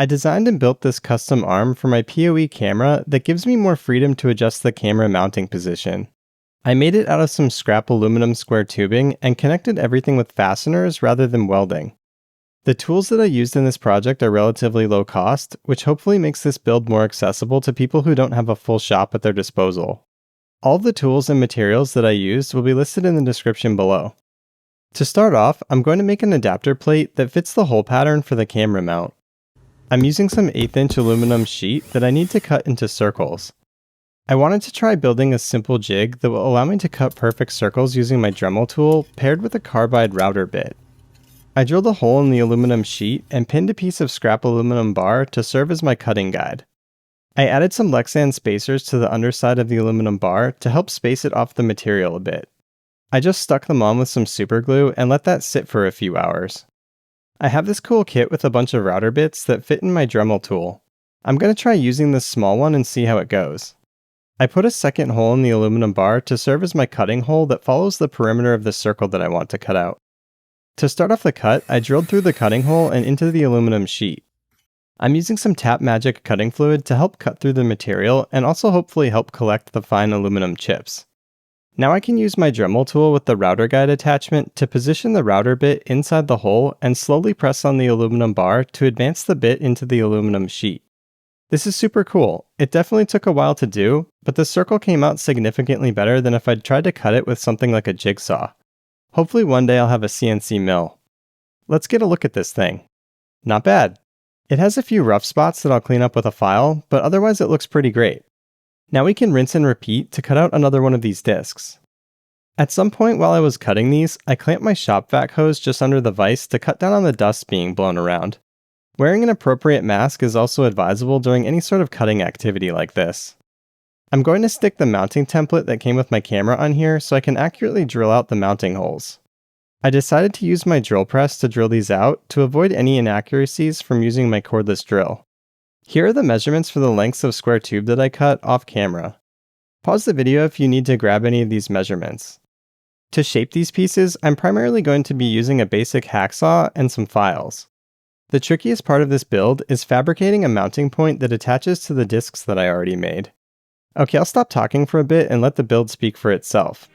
I designed and built this custom arm for my PoE camera that gives me more freedom to adjust the camera mounting position. I made it out of some scrap aluminum square tubing and connected everything with fasteners rather than welding. The tools that I used in this project are relatively low cost, which hopefully makes this build more accessible to people who don't have a full shop at their disposal. All of the tools and materials that I used will be listed in the description below. To start off, I'm going to make an adapter plate that fits the hole pattern for the camera mount. I'm using some 1/8 inch aluminum sheet that I need to cut into circles. I wanted to try building a simple jig that will allow me to cut perfect circles using my Dremel tool paired with a carbide router bit. I drilled a hole in the aluminum sheet and pinned a piece of scrap aluminum bar to serve as my cutting guide. I added some Lexan spacers to the underside of the aluminum bar to help space it off the material a bit. I just stuck them on with some super glue and let that sit for a few hours. I have this cool kit with a bunch of router bits that fit in my Dremel tool. I'm going to try using this small one and see how it goes. I put a second hole in the aluminum bar to serve as my cutting hole that follows the perimeter of the circle that I want to cut out. To start off the cut, I drilled through the cutting hole and into the aluminum sheet. I'm using some Tap Magic cutting fluid to help cut through the material and also hopefully help collect the fine aluminum chips. Now I can use my Dremel tool with the router guide attachment to position the router bit inside the hole and slowly press on the aluminum bar to advance the bit into the aluminum sheet. This is super cool. It definitely took a while to do, but the circle came out significantly better than if I'd tried to cut it with something like a jigsaw. Hopefully one day I'll have a CNC mill. Let's get a look at this thing. Not bad. It has a few rough spots that I'll clean up with a file, but otherwise it looks pretty great. Now we can rinse and repeat to cut out another one of these discs. At some point while I was cutting these, I clamped my shop vac hose just under the vise to cut down on the dust being blown around. Wearing an appropriate mask is also advisable during any sort of cutting activity like this. I'm going to stick the mounting template that came with my camera on here so I can accurately drill out the mounting holes. I decided to use my drill press to drill these out to avoid any inaccuracies from using my cordless drill. Here are the measurements for the lengths of square tube that I cut off camera. Pause the video if you need to grab any of these measurements. To shape these pieces, I'm primarily going to be using a basic hacksaw and some files. The trickiest part of this build is fabricating a mounting point that attaches to the discs that I already made. Okay, I'll stop talking for a bit and let the build speak for itself.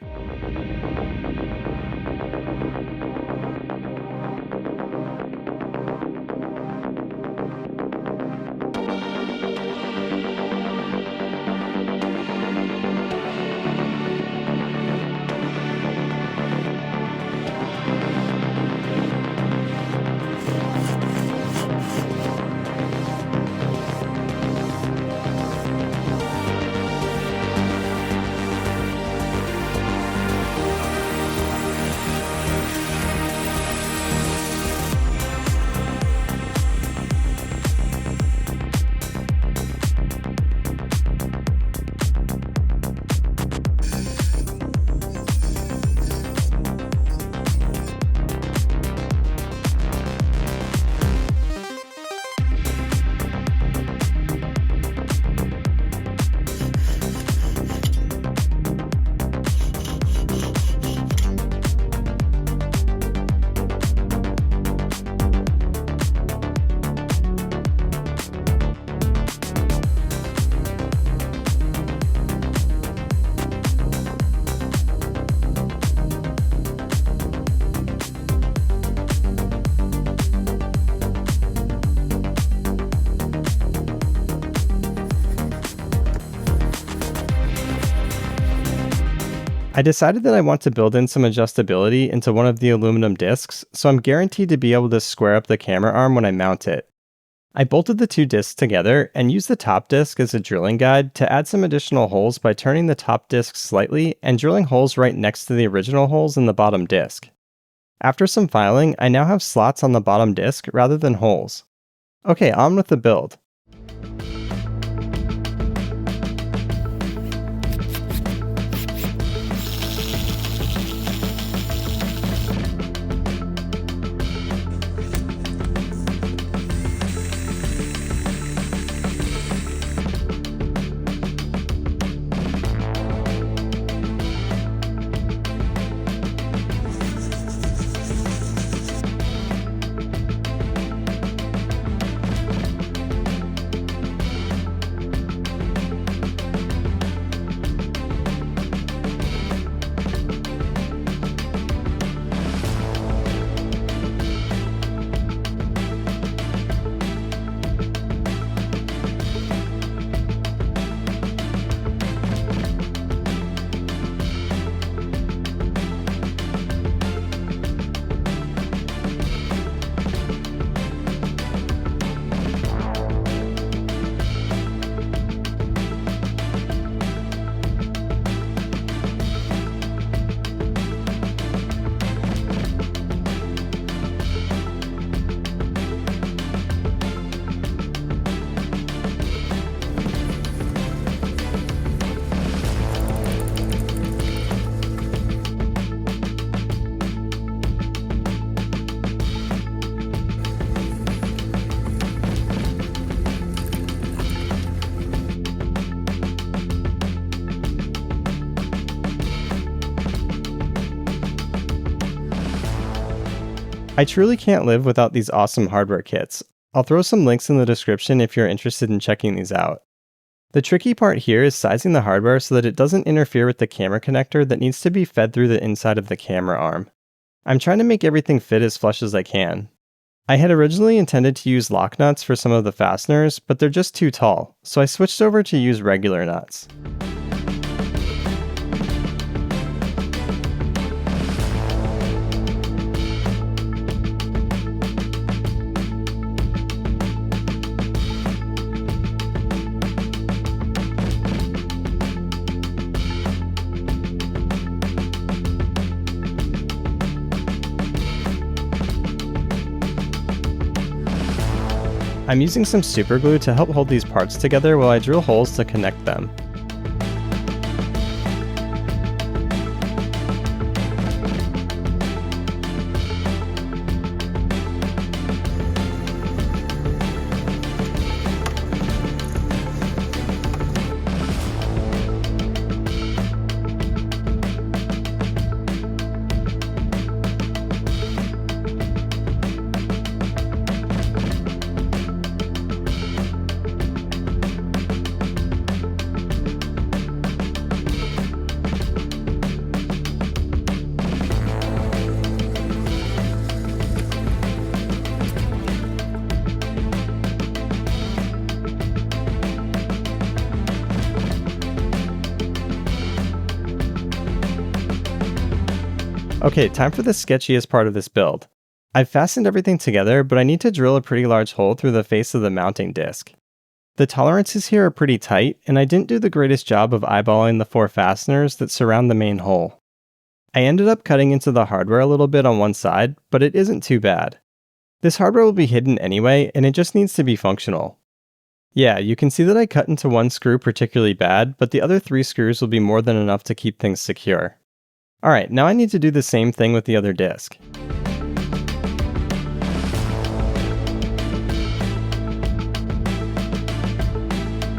I decided that I want to build in some adjustability into one of the aluminum discs, so I'm guaranteed to be able to square up the camera arm when I mount it. I bolted the two discs together and used the top disc as a drilling guide to add some additional holes by turning the top disc slightly and drilling holes right next to the original holes in the bottom disc. After some filing, I now have slots on the bottom disc rather than holes. Okay, on with the build. I truly can't live without these awesome hardware kits. I'll throw some links in the description if you're interested in checking these out. The tricky part here is sizing the hardware so that it doesn't interfere with the camera connector that needs to be fed through the inside of the camera arm. I'm trying to make everything fit as flush as I can. I had originally intended to use lock nuts for some of the fasteners, but they're just too tall, so I switched over to use regular nuts. I'm using some super glue to help hold these parts together while I drill holes to connect them. Okay, time for the sketchiest part of this build. I've fastened everything together, but I need to drill a pretty large hole through the face of the mounting disc. The tolerances here are pretty tight, and I didn't do the greatest job of eyeballing the 4 fasteners that surround the main hole. I ended up cutting into the hardware a little bit on one side, but it isn't too bad. This hardware will be hidden anyway, and it just needs to be functional. Yeah, you can see that I cut into one screw particularly bad, but the other 3 screws will be more than enough to keep things secure. Alright, now I need to do the same thing with the other disc.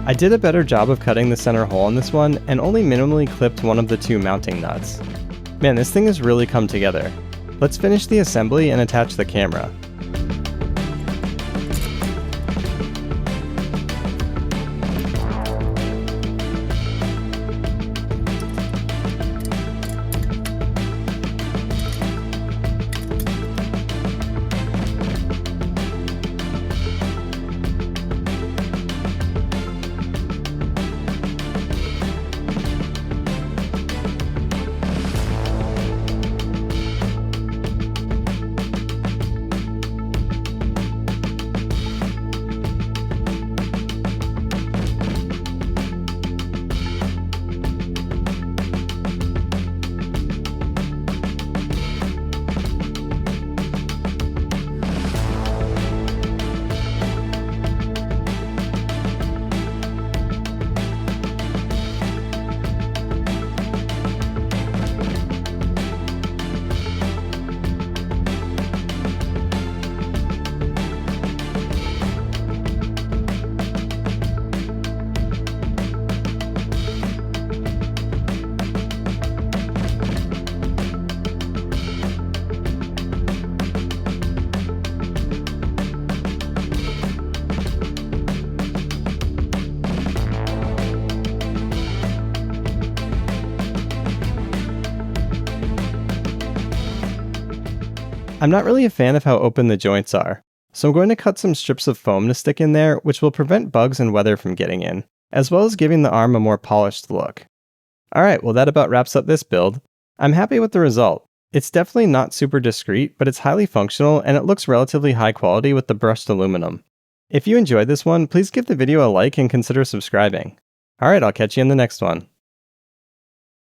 I did a better job of cutting the center hole in this one, and only minimally clipped one of the 2 mounting nuts. Man, this thing has really come together. Let's finish the assembly and attach the camera. I'm not really a fan of how open the joints are, so I'm going to cut some strips of foam to stick in there, which will prevent bugs and weather from getting in, as well as giving the arm a more polished look. Alright, well that about wraps up this build. I'm happy with the result. It's definitely not super discreet, but it's highly functional and it looks relatively high quality with the brushed aluminum. If you enjoyed this one, please give the video a like and consider subscribing. Alright, I'll catch you in the next one.